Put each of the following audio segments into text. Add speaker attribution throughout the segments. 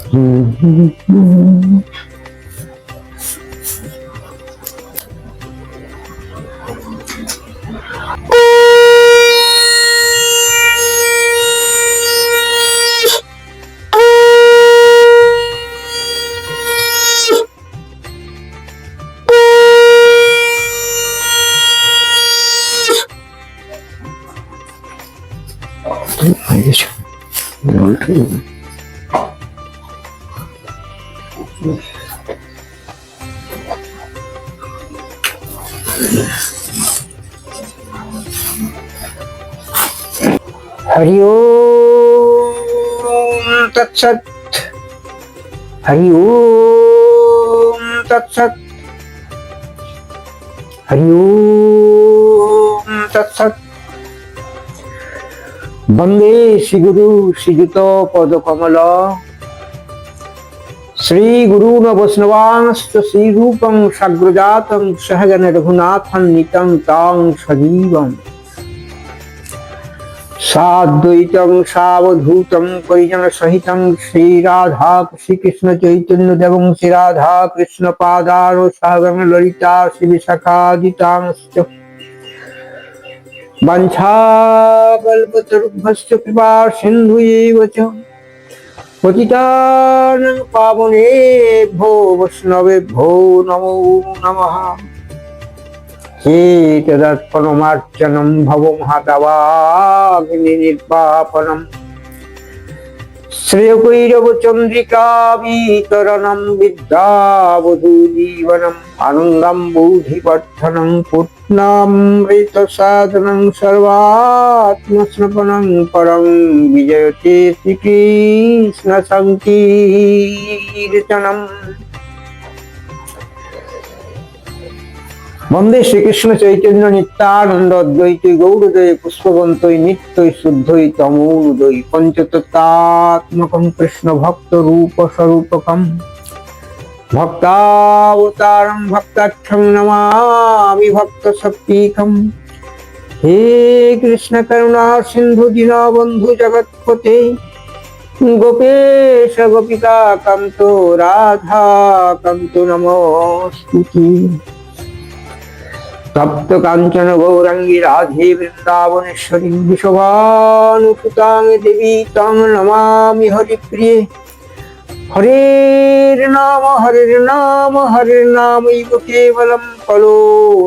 Speaker 1: हरि ओम तत्सत। हरि ओम तत्सत। हरि ओम तत्सत। वंदे श्री गुरु श्रीयुत पदकमल श्री गुरून् वैष्णवांश्च श्री रूपं साग्रजातं सहगण रघुनाथं नितं तां सजीवम् साद्वैतं सावधूतं परिजन सहितं श्री राधा श्री कृष्ण चैतन्य देवं श्री राधा कृष्ण पादानुसागं ललिता श्री विशाखादितांश्च वंशाकल्पतरुभ्यश्च कृपा सिन्धुएव च पतितानां पावनेभ्यो वैष्णवेभ्यो नमो नमः। हे तदर्पणमार्चनं भवमहादावाग्नि निर्वापनं श्रेयकैरवचन्द्रिका वितरणं विद्यावधूजीवनम् आनन्दं बुद्धिवर्धनं पूर्णामृतसाधनं सर्वात्मस्नपनं परं विजयते श्रीकृष्णसङ्कीर्तनम्। वंदे श्रीकृष्ण चैतन्य नित्यानंद अद्वैत गौरदय पुष्पवंतय नित्य शुद्धय तमोदय पंचतत्त्वात्मकं कृष्ण भक्त रूप स्वरूपकं भक्तावतारं भक्ताख्यं नमामि भक्त शक्तिकं। हे कृष्ण करुणा सिंधु दीनबंधु जगत्पते गोपेश गोपिका कांतो राधा कांतो नमोस्तुते। तप्त कांचन गौरंगी राधे वृंदावनेश्वरी विशोभानुसुतां देवी तां नमामि हरिप्रिये। हरेर्नाम हरिर्नामैव केवलं फलो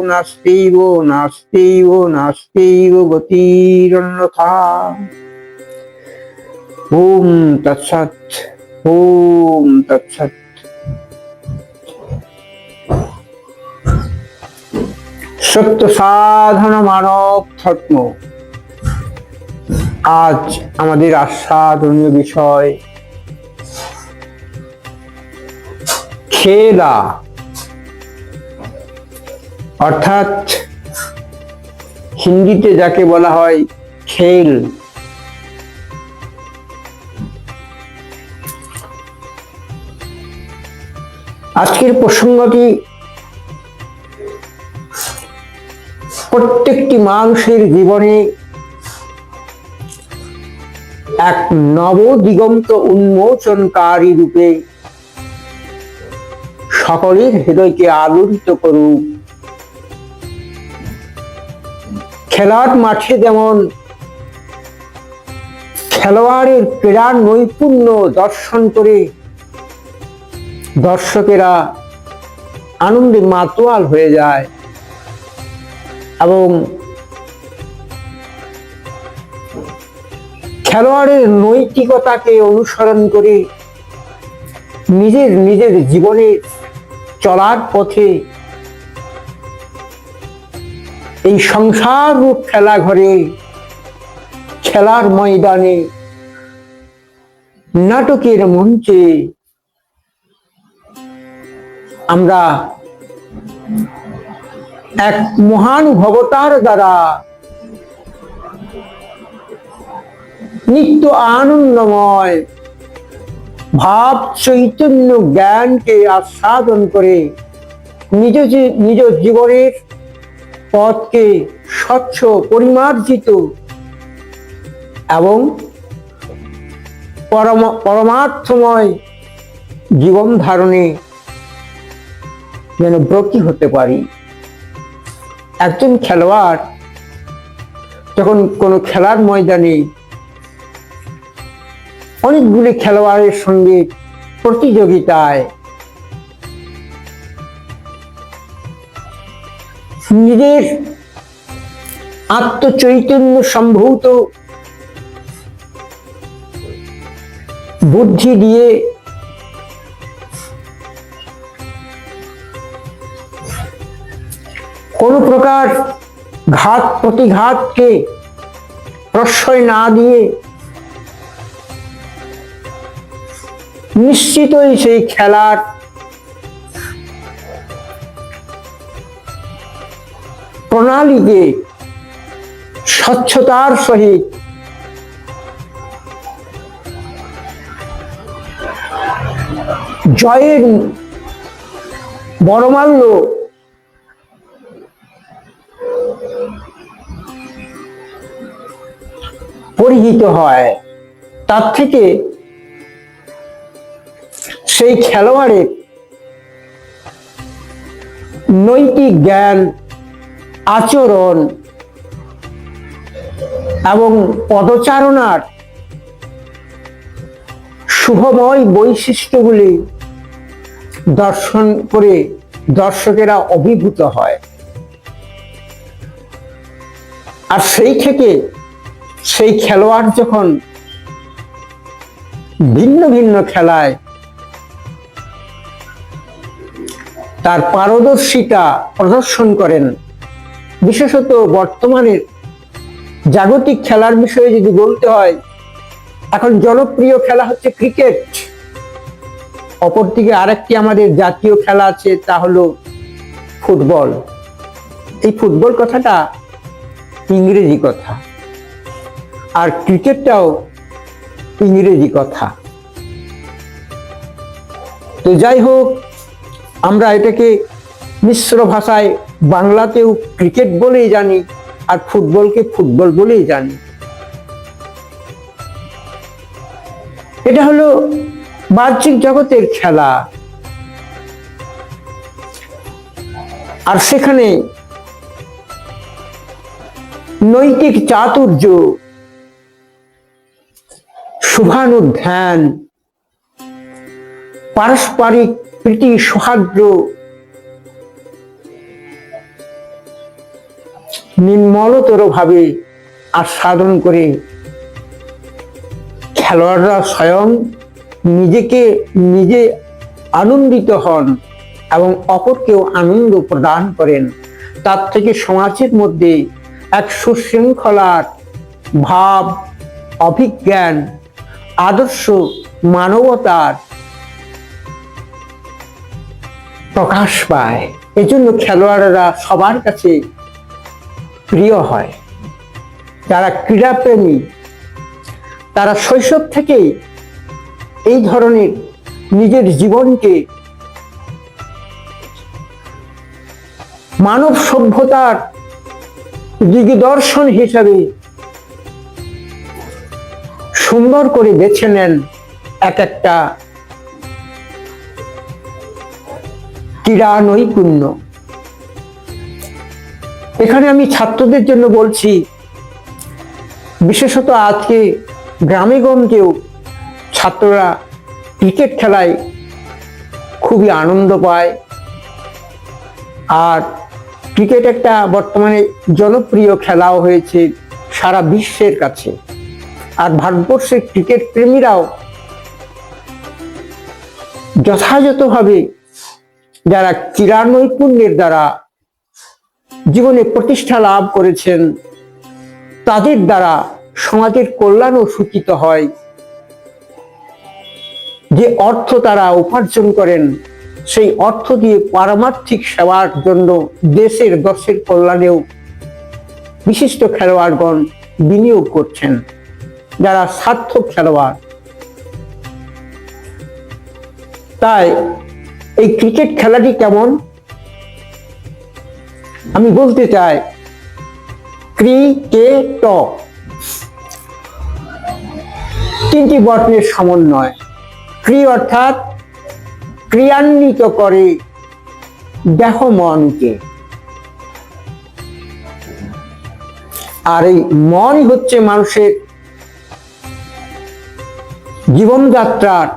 Speaker 1: नास्त्यैव नास्त्यैव नास्त्यैव गतिरन्यथा। ओम तत्सत्। ओम तत्सत्। সত্য সাধন মানব ধর্ম আজ আমাদের আস্বাদনীয় বিষয় খেলা, অর্থাৎ হিন্দিতে যাকে বলা হয় খেল। আজকের প্রসঙ্গটি প্রত্যেকটি মানুষের জীবনে এক নবদিগন্ত উন্মোচনকারী রূপে সকলের হৃদয়কে আলোড়িত করুক। খেলার মাঠে যেমন খেলোয়াড়ের ক্রীড়া নৈপুণ্য দর্শন করে দর্শকেরা আনন্দে মাতোয়াল হয়ে যায় এবং খেলোয়াড়ের নৈতিকতাকে অনুসরণ করে নিজের জীবনে চলার পথে এই সংসার রূপ খেলা ঘরে খেলার ময়দানে নাটকের মঞ্চে আমরা এক মহানুভবতার দ্বারা নিত্য আনন্দময় ভাব চৈতন্য জ্ঞানকে আস্বাদন করে নিজ জীবনের পথকে স্বচ্ছ পরিমার্জিত এবং পরমার্থময় জীবন ধারণে যেন ব্রতী হতে পারি। একজন খেলোয়াড় যখন কোনো খেলার ময়দানে অনেকগুলি খেলোয়াড়ের সঙ্গে প্রতিযোগিতায় নিজের আত্মচৈতন্য সম্ভূত বুদ্ধি দিয়ে কোন প্রকার ঘাত প্রতিঘাতকে প্রশ্রয় না দিয়ে নিশ্চিতই সেই খেলার প্রণালীকে স্বচ্ছতার সহিত জয়ের বড়মাল্য পরিহিত হয়। তার থেকে সেই খেলোয়াড়ের নৈতিক জ্ঞান, আচরণ এবং পদচারণার শুভময় বৈশিষ্ট্যগুলি দর্শন করে দর্শকেরা অভিভূত হয়। আর সেই থেকে সেই খেলোয়াড় যখন ভিন্ন ভিন্ন খেলায় তার পারদর্শিতা প্রদর্শন করেন, বিশেষত বর্তমানে জাগতিক খেলার বিষয়ে যদি বলতে হয়, এখন জনপ্রিয় খেলা হচ্ছে ক্রিকেট। অপরদিকে আরেকটি আমাদের জাতীয় খেলা আছে, তা হলো ফুটবল। এই ফুটবল কথাটা ইংরেজি কথা, আর ক্রিকেটটাও ইংরেজি কথা। তো যাই হোক, আমরা এটাকে মিশ্র ভাষায় বাংলাতেও ক্রিকেট বলেই জানি, আর ফুটবলকে ফুটবল বলেই জানি। এটা হলো বাহ্যিক জগতের খেলা, আর সেখানে নৈতিক চাতুর্য, শুভানুধ্যান, পারস্পরিক প্রীতি সৌহার্দ্য নির্মলতর ভাবে আস্বাদন করে খেলোয়াড়রা স্বয়ং নিজে আনন্দিত হন এবং অপরকেও আনন্দ প্রদান করেন। তার থেকে সমাজের মধ্যে এক সুশৃঙ্খলার ভাব, অভিজ্ঞান, আদর্শ, মানবতার প্রকাশ পায়। এজন্য খেলোয়াড়রা সবার কাছে প্রিয় হয়। যারা ক্রীড়াপ্রেমী তারা শৈশব থেকেই এই ধরনের নিজের জীবনকে মানব সভ্যতার দিগদর্শন হিসাবে সুন্দর করে বেছে নেন এক একটা ক্রীড়া নৈপুণ্য। এখানে আমি ছাত্রদের জন্য বলছি, বিশেষত আজকে গ্রামে গঞ্জেও ছাত্ররা ক্রিকেট খেলায় খুবই আনন্দ পায়। আর ক্রিকেট একটা বর্তমানে জনপ্রিয় খেলাও হয়েছে সারা বিশ্বের কাছে। আর ভারতবর্ষের ক্রিকেট প্রেমীরাও যথাযথভাবে যারা ক্রীড়া নৈপুণ্যের দ্বারা জীবনে প্রতিষ্ঠা লাভ করেছেন, তাদের দ্বারা সমাজের কল্যাণও সূচিত হয়। যে অর্থ তারা উপার্জন করেন, সেই অর্থ দিয়ে পারমার্থিক সেবার জন্য দেশের দশের কল্যাণেও বিশিষ্ট খেলোয়াড়গণ বিনিয়োগ করছেন, যারা সার্থক খেলোয়াড়। তাই এই ক্রিকেট খেলাটি কেমন আমি বলতে চাই, ক্রিকেট তিনটি বর্ণের সমন্বয়। ক্রি অর্থাৎ ক্রিয়ান্বিত করে দেহ মনকে। আর এই মনই হচ্ছে মানুষের জীবনযাত্রার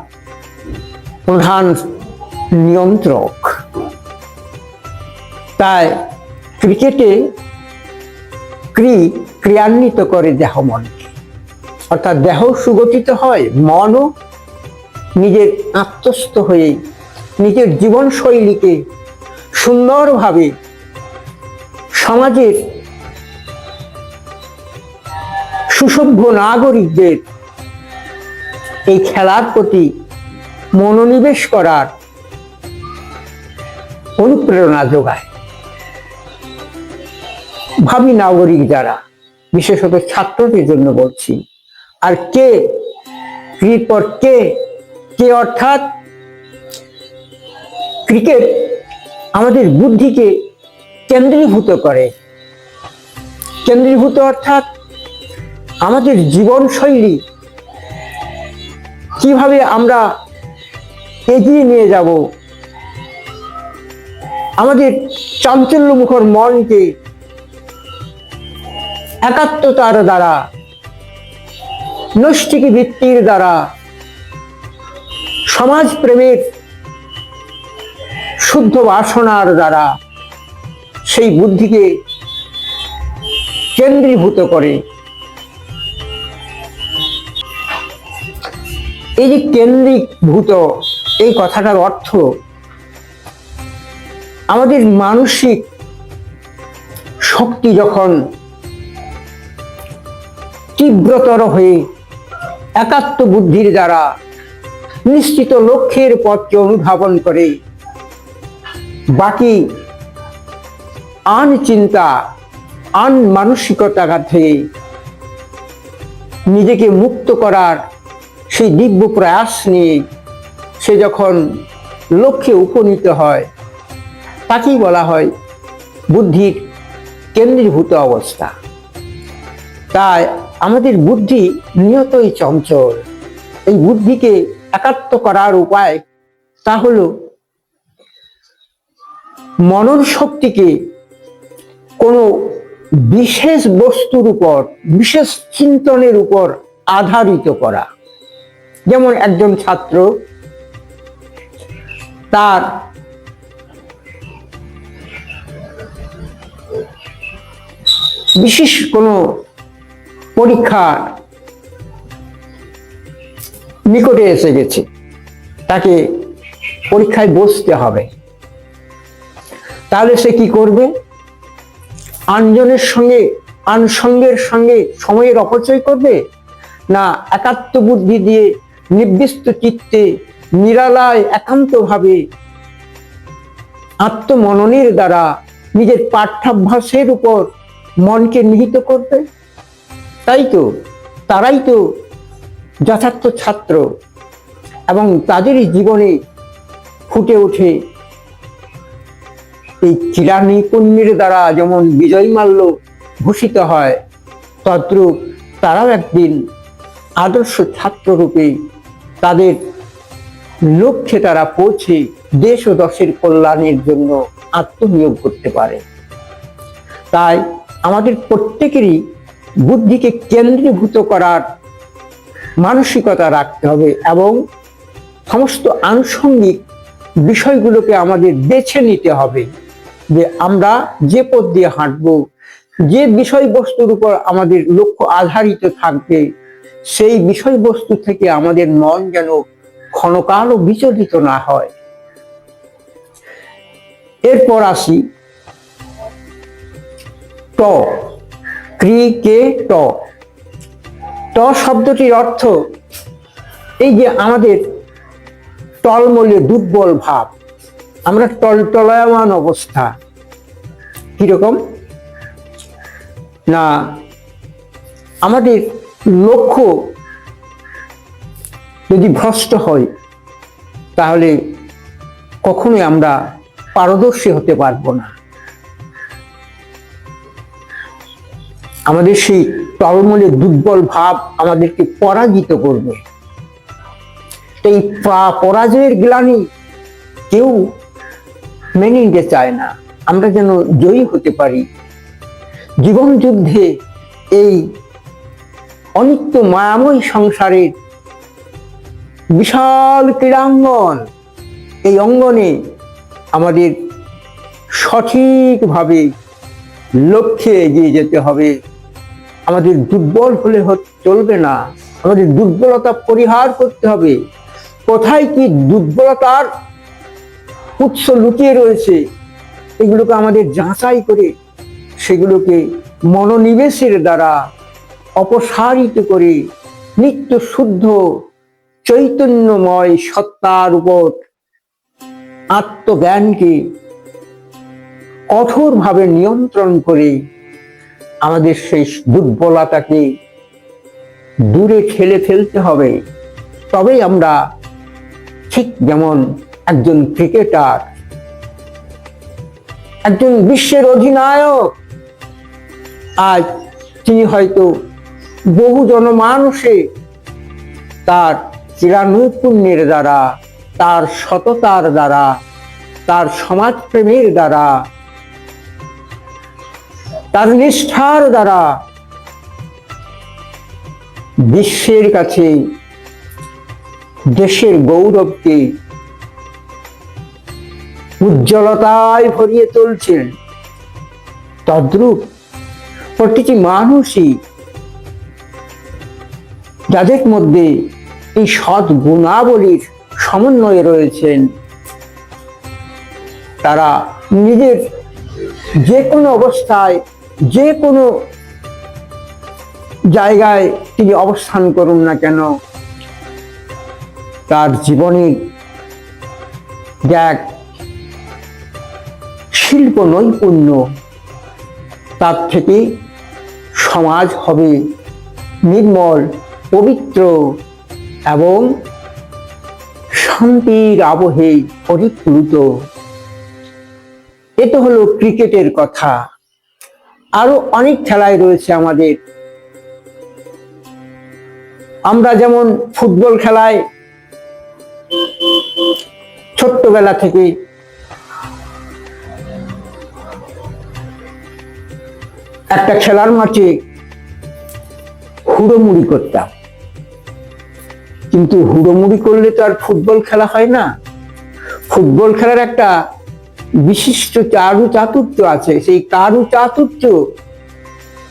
Speaker 1: প্রধান নিয়ন্ত্রক। তাই ক্রিকেটে ক্রিয়ান্বিত করে দেহ মনকে, অর্থাৎ দেহ সুগঠিত হয়, মনও নিজের আত্মস্থ হয়ে নিজের জীবনশৈলীকে সুন্দরভাবে সমাজের সুসভ্য নাগরিকদের এই খেলার প্রতি মনোনিবেশ করার অনুপ্রেরণা যোগায়। ভাবী নাগরিক যারা, বিশেষত ছাত্রদের জন্য বলছি, আর কে কে অর্থাৎ ক্রিকেট আমাদের বুদ্ধিকে কেন্দ্রীভূত করে। কেন্দ্রীভূত অর্থাৎ আমাদের জীবনশৈলী কিভাবে আমরা এগিয়ে নিয়ে যাব, আমাদের চাঞ্চল্যমুখর মনকে একাত্মতার দ্বারা, নৈষ্ঠিক বৃত্তির দ্বারা, সমাজ প্রেমের শুদ্ধ বাসনার দ্বারা সেই বুদ্ধিকে কেন্দ্রীভূত করে। এই যে কেন্দ্রীভূত, এই কথাটার অর্থ আমাদের মানসিক শক্তি যখন তীব্রতর হয়ে একাত্ম বুদ্ধির দ্বারা নিশ্চিত লক্ষ্যের পথকে অনুধাবন করে, বাকি আন চিন্তা, আন মানসিকতা থেকে নিজেকে মুক্ত করার সেই দিব্য প্রয়াস নিয়ে সে যখন লক্ষ্যে উপনীত হয়, তাকেই বলা হয় বুদ্ধির কেন্দ্রীভূত অবস্থা। তাই আমাদের বুদ্ধি নিয়তই চঞ্চল। এই বুদ্ধিকে একাত্ম করার উপায় তা হলো মনন শক্তিকে কোনো বিশেষ বস্তুর উপর, বিশেষ চিন্তনের উপর আধারিত করা। যেমন একজন ছাত্র তার বিশেষ কোনো পরীক্ষা নিকটে এসে গেছে, তাকে পরীক্ষায় বসতে হবে, তাহলে সে কি করবে? আনসঙ্গের সঙ্গে সময়ের অপচয় করবে, না একাত্ম বুদ্ধি দিয়ে নির্দিষ্ট চিত্তে নিরালায় একান্তভাবে আত্মমননের দ্বারা নিজের পাঠ্যাভ্যাসের উপর মনকে নিহিত করবে? তারাই তো যথার্থ ছাত্র, এবং তাদেরই জীবনে ফুটে ওঠে এই ক্রীড়া নৈপুণ্যের দ্বারা যেমন বিজয় মাল্য ভূষিত হয়, তদ্রূপ তারাও একদিন আদর্শ ছাত্ররূপে তাদের লক্ষ্যে তারা পৌঁছে দেশ ও দশের কল্যাণের জন্য আত্মনিয়োগ করতে পারে। তাই আমাদের প্রত্যেকেরই বুদ্ধিকে কেন্দ্রীভূত করার মানসিকতা রাখতে হবে, এবং সমস্ত আনুষঙ্গিক বিষয়গুলোকে আমাদের বেছে নিতে হবে যে আমরা যে পথ দিয়ে হাঁটবো, যে বিষয়বস্তুর উপর আমাদের লক্ষ্য আধারিত থাকবে, সেই বিষয়বস্তু থেকে আমাদের মন যেন ক্ষণকালও বিচলিত না হয়। এরপর আসি ট, ক্রিকেট। ট শব্দটির অর্থ এই যে আমাদের টলমলে দুর্বল ভাব, আমরা টলটলায়মান অবস্থা। কিরকম না, আমাদের লক্ষ্য যদি ভ্রষ্ট হয় তাহলে কখনোই আমরা পারদর্শী হতে পারবো না। আমাদের সেই টলমলে দুর্বল ভাব আমাদেরকে পরাজিত করবে। এই পরাজয়ের গ্লানি কেউ মেনে নিতে চায় না। আমরা যেন জয়ী হতে পারি। জীবন যুদ্ধে এই অনিত্য মায়াময় সংসারের বিশাল ক্রীড়াঙ্গন, এই অঙ্গনে আমাদের সঠিকভাবে লক্ষ্যে এগিয়ে যেতে হবে। আমাদের দুর্বল হলে চলবে না, আমাদের দুর্বলতা পরিহার করতে হবে। কোথায় কি দুর্বলতার উৎস লুকিয়ে রয়েছে এগুলোকে আমাদের যাচাই করে সেগুলোকে মনোনিবেশের দ্বারা অপসারিত করে নিত্য শুদ্ধ চৈতন্যময় সত্তার উপর আত্মজ্ঞানকে কঠোরভাবে নিয়ন্ত্রণ করে আমাদের সেই দুর্বলতাকে দূরে ঠেলে ফেলতে হবে। তবেই আমরা ঠিক যেমন একজন ক্রিকেটার, একজন বিশ্বের অধিনায়ক, আজ তিনি হয়তো বহু জনমানুষে তার ক্রীড়া নৈপুণ্যের দ্বারা, তার সততার দ্বারা, তার সমাজপ্রেমের দ্বারা, তার নিষ্ঠার দ্বারা বিশ্বের কাছে দেশের গৌরবকে উজ্জ্বলতায় ভরিয়ে তুলছেন। তদ্রূপ প্রতিটি মানুষই যাদের মধ্যে এই সৎ গুণাবলীর সমন্বয়ে রয়েছেন, তারা নিজের যে কোনো অবস্থায়, যে কোনো জায়গায় তিনি অবস্থান করুন না কেন, তার জীবনের এক শিল্প নৈপুণ্য, তার থেকে সমাজ হবে নির্মল, পবিত্র এবং শান্তির আবহে পরিপ্লুত। এ তো হলো ক্রিকেটের কথা। আরো অনেক খেলায় রয়েছে আমাদের। আমরা যেমন ফুটবল খেলায় ছোট্টবেলা থেকে একটা খেলার মাঠে হুড়োমুড়ি করতাম, কিন্তু হুড়োমুড়ি করলে তো আর ফুটবল খেলা হয় না। ফুটবল খেলার একটা বিশিষ্ট চারু চাতুর্য আছে। সেই চারু চাতুর্য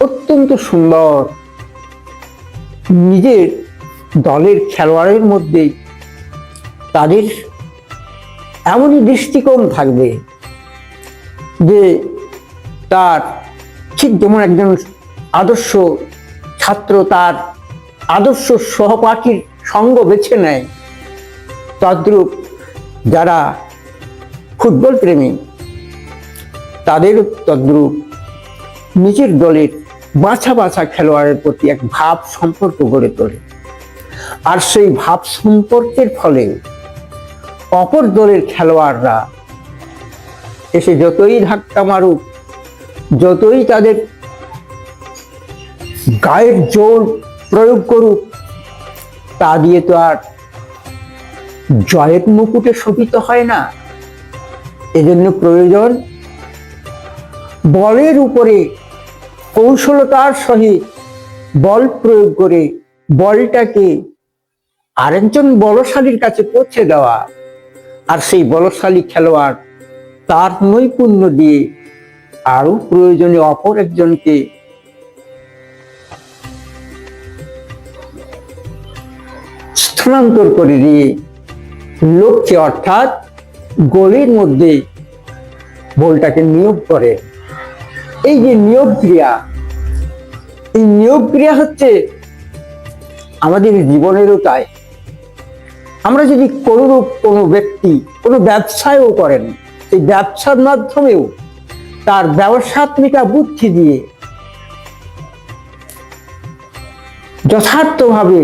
Speaker 1: অত্যন্ত সুন্দর। নিজের দলের খেলোয়াড়ের মধ্যে তাদের এমনই দৃষ্টিকোণ থাকবে যে তার ঠিক যেমন একজন আদর্শ ছাত্র তার আদর্শ সহপাঠীর সঙ্গ বেছে নেয়, তদ্রূপ যারা ফুটবল প্রেমী তাদের তদ্রূপ নিজের দলের বাছা বাছা খেলোয়াড়ের প্রতি এক ভাব সম্পর্ক গড়ে তোলে। আর সেই ভাব সম্পর্কের ফলে অপর দলের খেলোয়াড়রা এসে যতই ধাক্কা মারুক, যতই তাদের গায়ের জোর প্রয়োগ করুক, তা দিয়ে তো আর জয়ের মুকুটে শোভিত হয় না। এজন্য প্রয়োজন বলের উপরে কৌশলতার সহিত বল প্রয়োগ করে বলটাকে আরেকজন বলশালীর কাছে পৌঁছে দেওয়া, আর সেই বলশালী খেলোয়াড় তার নৈপুণ্য দিয়ে আরো প্রয়োজনে অপর একজনকে স্থানান্তর করে দিয়ে লক্ষ্যে অর্থাৎ গোলের মধ্যে বলটাকে নিয়োগ করে। এই যে নিয়োগ ক্রিয়া, এই নিয়োগ ক্রিয়া হচ্ছে আমাদের জীবনেরও তাই। আমরা যদি কোনো ব্যক্তি কোনো ব্যবসায়ও করেন, সেই ব্যবসার মাধ্যমেও তার ব্যবসাত্মিকা বুদ্ধি দিয়ে যথার্থভাবে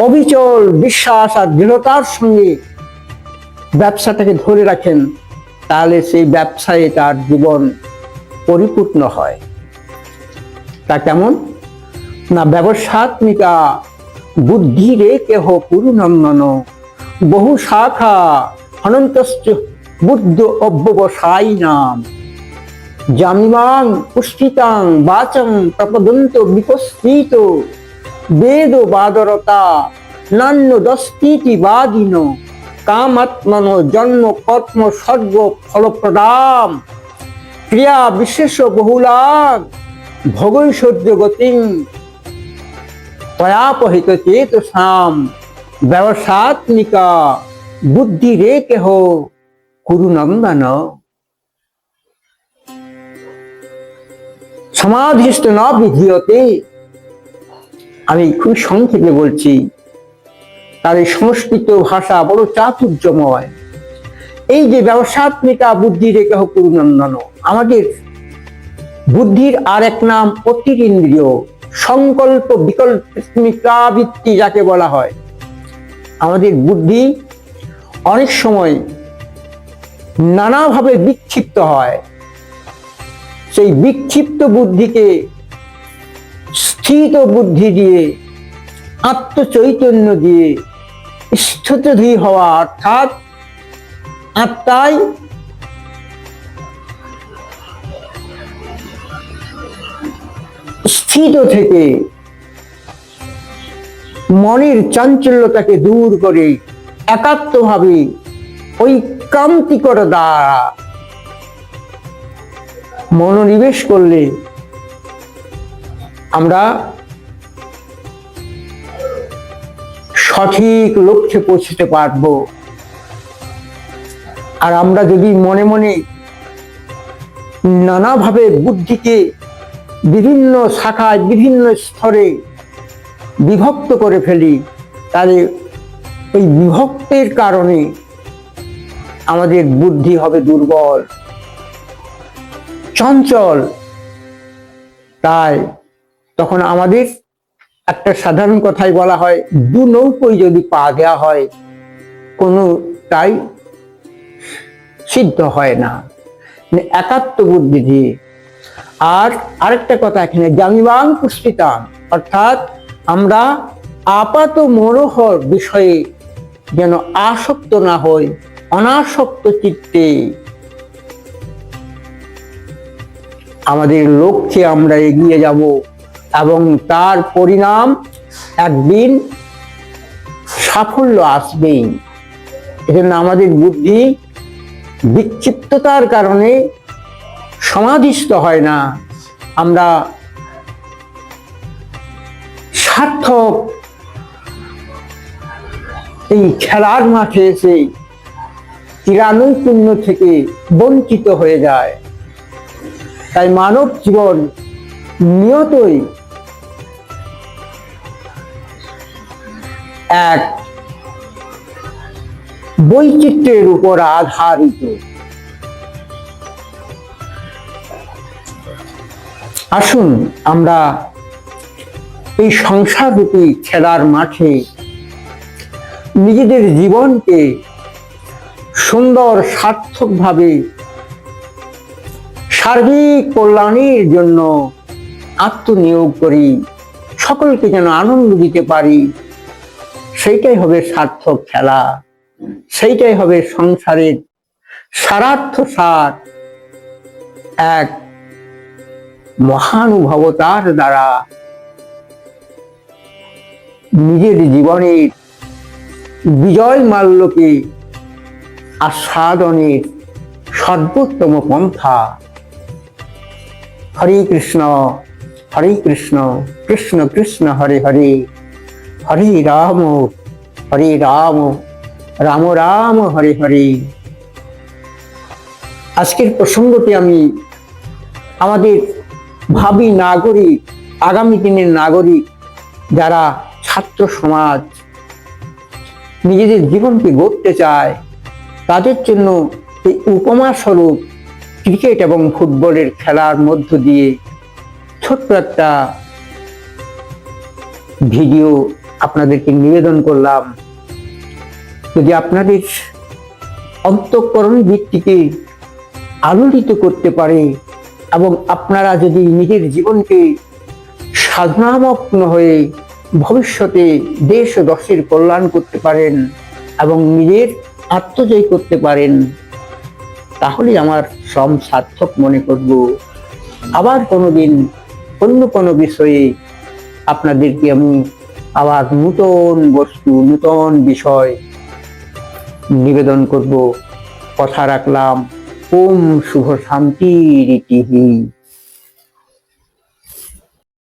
Speaker 1: অবিচল বিশ্বাস আর দৃঢ়তার সঙ্গে ব্যবসাটাকে ধরে রাখেন, তাহলে সেই ব্যবসায় তার জীবন পরিপূর্ণ হয়। তা কেমন না, ব্যবসাত্মিকা বুদ্ধি রে কেহ পুরুনন্দন, বহু শাখা অনন্তশ্চ বুদ্ধ অব্যবসায়ী নাম জামিমাং পুষ্টিতাং বাচং প্রপদন্ত বিকস্তিত বেদ বাদরতা নান্য দস্তিতি বাদিন কামাত্মন জন্ম কর্ম সর্ব ফলপ্রদাম ক্রিয়া বিশেষ বহুলাং ভগৈশ্বর্য গতিং তয়াপহিত চেতসাম ব্যবসাত্মিকা বুদ্ধি রে কেহ কুরুনন্দন। সমাধিস্থ ন বিধীয়তে, আমি খুব সংক্ষেপে বলছি, তার এই সংস্কৃত ভাষা বড় চাতুর্যময়। এই যে ব্যবসাত্মিকা বুদ্ধি রে কেহ কুরুনন্দন, আমাদের বুদ্ধির আর এক নাম অতিরিন্দ্রিয়, সংকল্প বিকল্পিকাবৃত্তি যাকে বলা হয়। আমাদের বুদ্ধি অনেক সময় নানাভাবে বিক্ষিপ্ত হয়। সেই বিক্ষিপ্ত বুদ্ধিকে স্থিত বুদ্ধি দিয়ে, আত্মচৈতন্য দিয়ে স্থিতধী হওয়া, অর্থাৎ আত্মায় স্থিত থেকে মনের চাঞ্চল্যতাকে দূর করে একাত্মভাবে ঐকান্তিকতা দ্বারা মনোনিবেশ করলে আমরা সঠিক লক্ষ্যে পৌঁছতে পারব। আর আমরা যদি মনে মনে নানাভাবে বুদ্ধিকে বিভিন্ন শাখায় বিভিন্ন স্তরে বিভক্ত করে ফেলি, তাহলে ওই বিভক্তের কারণে আমাদের বুদ্ধি হবে দুর্বল, চঞ্চল। তাই তখন আমাদের একটা সাধারণ কথাই বলা হয়, দু নৌকোয় যদি পা দেওয়া হয় কোনোটাই সিদ্ধ হয় না, একাত্ম বুদ্ধি দিয়ে। আর আরেকটা কথা এখানে, জামিবাং পুষ্টিতাম, অর্থাৎ আমরা আপাত মনোহর বিষয়ে যেন আসক্ত না হই, অনাসক্ত চিত্তে আমাদের লক্ষ্যে আমরা এগিয়ে যাব এবং তার পরিণাম একদিন সাফল্য আসবেই। এজন্য আমাদের বুদ্ধি বিক্ষিপ্ততার কারণে সমাধিস্থ হয় না। আমরা সার্থক এই খেলার মাঠে এসে চিরানৈপুণ্য থেকে বঞ্চিত হয়ে যায়। তাই মানব জীবন নিয়তই এক বৈচিত্র্যের উপর আধারিত। আসুন আমরা এই সংসাররূপী খেলার মাঠে নিজেদের জীবনকে সুন্দর সার্থকভাবে সার্বিক কল্যাণের জন্য আত্মনিয়োগ করি, সকলকে যেন আনন্দ দিতে পারি। সেইটাই হবে সার্থক খেলা, সেইটাই হবে সংসারের সারার্থ সার। এক মহানুভবতার দ্বারা নিজের জীবনের বিজয় মাল্যকে আস্বাদনের সর্বোত্তম পন্থা। হরে কৃষ্ণ কৃষ্ণ কৃষ্ণ হরে হরে, হরে রাম রাম রাম হরে হরে। আজকের প্রসঙ্গটি আমি আমাদের ভাবী নাগরিক, আগামী দিনের নাগরিক যারা ছাত্র সমাজ নিজেদের জীবনকে গড়তে চায়, তাদের জন্য এই উপমা স্বরূপ ক্রিকেট এবং ফুটবলের খেলার মধ্য দিয়ে ছোট্ট একটা ভিডিও আপনাদেরকে নিবেদন করলাম। যদি আপনাদের অন্তঃকরণ ভিত্তিকে আলোড়িত করতে পারে এবং আপনারা যদি নিজের জীবনকে সাধনামগ্ন হয়ে ভবিষ্যতে দেশ ও দশের কল্যাণ করতে পারেন এবং নিজের আত্মজয় করতে পারেন, তাহলে আমার শ্রম সার্থক মনে করব। আবার কোনোদিন অন্য কোনো বিষয়ে আপনাদেরকে আমি আবার নূতন বস্তু, নূতন বিষয় নিবেদন করব। কথা রাখলাম। ওম শুভ শান্তির ইতিহি।